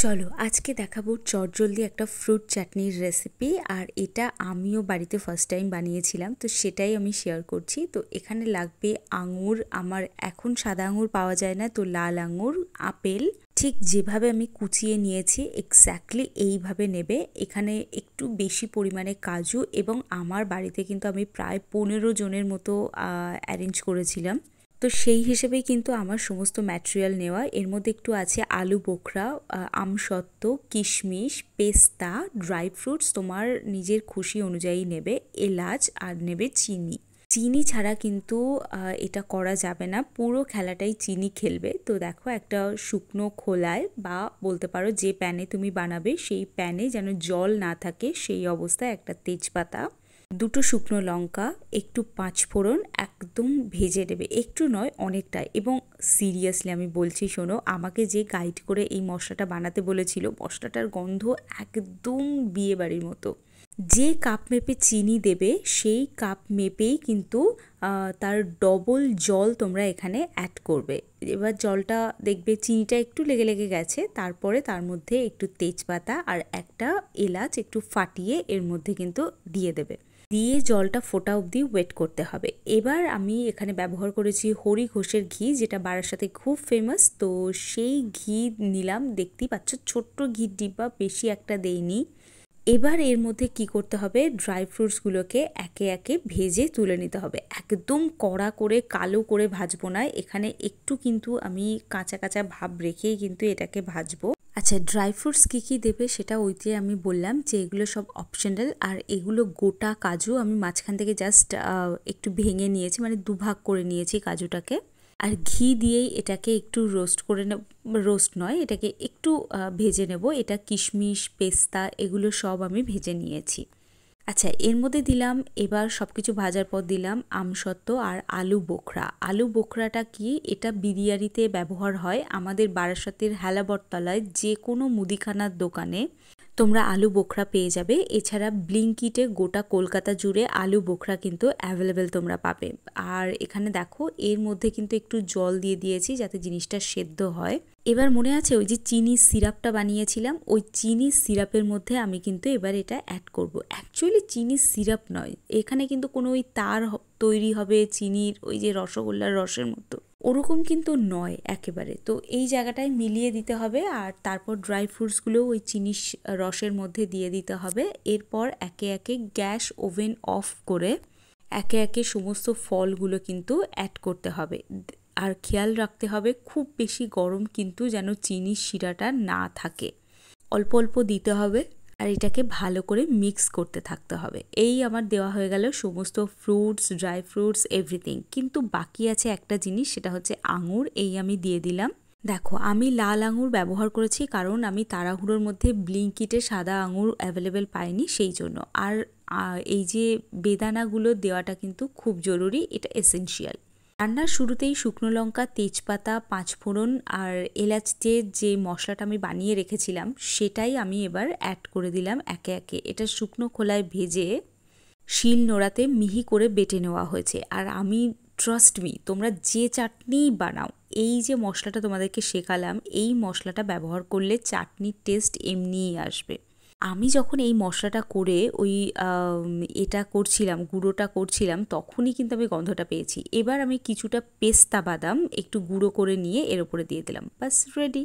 চলো আজকে দেখাবো চটজলদি একটা ফ্রুট চাটনির রেসিপি। আর এটা আমিও বাড়িতে ফার্স্ট টাইম বানিয়েছিলাম, তো সেটাই আমি শেয়ার করছি। তো এখানে লাগবে আঙুর, আমার এখন সাদা আঙুর পাওয়া যায় না, তো লাল আঙুর, আপেল ঠিক যেভাবে আমি কুচিয়ে নিয়েছি এক্স্যাক্টলি এইভাবে নেবে। এখানে একটু বেশি পরিমাণে কাজু, এবং আমার বাড়িতে কিন্তু আমি প্রায় 15 জনের মতো অ্যারেঞ্জ করেছিলাম, তো সেই হিসেবেই কিন্তু আমার সমস্ত ম্যাটেরিয়াল নেওয়া। এর মধ্যে একটু আছে আলু বোখরা, আমসত্ত্ব, কিশমিশ, পেস্তা, ড্রাই ফ্রুটস তোমার নিজের খুশি অনুযায়ী নেবে, এলাচ, আর নেবে চিনি। চিনি ছাড়া কিন্তু এটা করা যাবে না, পুরো খেলাটাই চিনি খেলবে। তো দেখো একটা শুকনো খোলায় বা বলতে পারো যে প্যানে তুমি বানাবে সেই প্যানে যেন জল না থাকে সেই অবস্থায় একটা তেজপাতা, দুটো শুকনো লঙ্কা, একটু পাঁচফোড়ন একদম ভেজে নেবে, একটু নয় অনেকটা। এবং সিরিয়াসলি আমি বলছি শোনো, আমাকে যে গাইড করে এই মশলাটা বানাতে বলেছিল, মশলাটার গন্ধ একদম বিয়ে বাড়ির মতো। যে কাপ মেপে চিনি দেবে সেই কাপ মেপেই কিন্তু তার ডবল জল তোমরা এখানে অ্যাড করবে। এবার জলটা দেখবে চিনিটা একটু লেগে লেগে গেছে, তারপরে তার মধ্যে একটু তেজপাতা আর একটা এলাচ একটু ফাটিয়ে এর মধ্যে কিন্তু দিয়ে দেবে, দিয়ে জলটা ফোটা অবধি ওয়েট করতে হবে। এবার আমি এখানে ব্যবহার করেছি হরি ঘোষের ঘি, যেটা বারাসাতে খুব ফেমাস, তো সেই ঘি নিলাম। দেখতেই পাচ্ছ ছোট্ট ঘির ডিব্বা, বেশি একটা দেইনি। এবার এর মধ্যে কি করতে হবে, ড্রাই ফ্রুটসগুলোকে একে একে ভেজে তুলে নিতে হবে। একদম কড়া করে কালো করে ভাজবো না, এখানে একটু কিন্তু আমি কাঁচা কাঁচা ভাব রেখেই কিন্তু এটাকে ভাজবো। আচ্ছা, ড্রাই ফ্রুটস কী কী দেবে সেটা ওইতে আমি বললাম যে এগুলো সব অপশনাল। আর এগুলো গোটা কাজু, আমি মাঝখান থেকে জাস্ট একটু ভেঙে নিয়েছি, মানে দুভাগ করে নিয়েছি কাজুটাকে। আর ঘি দিয়েই এটাকে একটু রোস্ট করে নেব, রোস্ট নয়, এটাকে একটু ভেজে নেব। এটা কিশমিশ, পেস্তা এগুলো সব আমি ভেজে নিয়েছি। আচ্ছা, এর মধ্যে দিলাম, এবার সব কিছু ভাজার পর দিলাম আমসত্ত্ব আর আলু বোখরা। আলু বোখরাটা কি, এটা বিরিয়ানিতে ব্যবহার হয়। আমাদের বারাসাতের হেলাবরতলায় যে কোনো মুদিখানার দোকানে তোমরা আলু বোখরা পেয়ে যাবে। এছাড়া ব্লিঙ্কিটে গোটা কলকাতা জুড়ে আলু বোখরা কিন্তু অ্যাভেলেবেল তোমরা পাবে। আর এখানে দেখো এর মধ্যে কিন্তু একটু জল দিয়ে দিয়েছি যাতে জিনিসটা সেদ্ধ হয়। এবার মনে আছে ওই যে চিনির সিরাপটা বানিয়েছিলাম, ওই চিনির সিরাপের মধ্যে আমি কিন্তু এবার এটা অ্যাড করব। অ্যাকচুয়ালি চিনির সিরাপ নয়, এখানে কিন্তু কোনো ওই তার তৈরি হবে চিনির, ওই যে রসগোল্লার রসের মতো, ওরকম কিন্তু নয় একেবারে। তো এই জায়গাটায় মিলিয়ে দিতে হবে, আর তারপর ড্রাই ফ্রুটসগুলোও ওই চিনির রসের মধ্যে দিয়ে দিতে হবে। এরপর একে একে গ্যাস ওভেন অফ করে একে একে সমস্ত ফলগুলো কিন্তু অ্যাড করতে হবে। আর খেয়াল রাখতে হবে খুব বেশি গরম কিন্তু যেন চিনির শিরাটা না থাকে, অল্প অল্প দিতে হবে। আর এটাকে ভালো করে মিক্স করতে থাকতে হবে। এই আমার দেওয়া হয়ে গেল সমস্ত ফ্রুটস, ড্রাই ফ্রুটস, এভরিথিং। কিন্তু বাকি আছে একটা জিনিস, সেটা হচ্ছে আঙুর। এই আমি দিয়ে দিলাম। দেখো আমি লাল আঙুর ব্যবহার করেছি কারণ আমি তাড়াহুড়োর মধ্যে ব্লিঙ্কিটে সাদা আঙুর অ্যাভেলেবেল পাইনি, সেই জন্য। আর এই যে বেদানাগুলো দেওয়াটা কিন্তু খুব জরুরি, এটা এসেনশিয়াল। রান্নার শুরুতেই শুকনো লঙ্কা, তেজপাতা, পাঁচফোড়ন আর এলাচের যে মশলাটা আমি বানিয়ে রেখেছিলাম সেটাই আমি এবার অ্যাড করে দিলাম একে একে। এটা শুকনো খোলায় ভেজে শিল নোড়াতে মিহি করে বেটে নেওয়া হয়েছে। আর আমি, ট্রাস্ট মি, তোমরা যে চাটনি বানাও, এই যে মশলাটা তোমাদেরকে শেখালাম, এই মশলাটা ব্যবহার করলে চাটনির টেস্ট এমনিই আসবে। আমি যখন এই মশলাটা করে ওই এটা করছিলাম, গুঁড়োটা করছিলাম, তখনই কিন্তু আমি গন্ধটা পেয়েছি। এবার আমি কিছুটা পেস্তা বাদাম একটু গুঁড়ো করে নিয়ে এর উপরে দিয়ে দিলাম, বাস রেডি।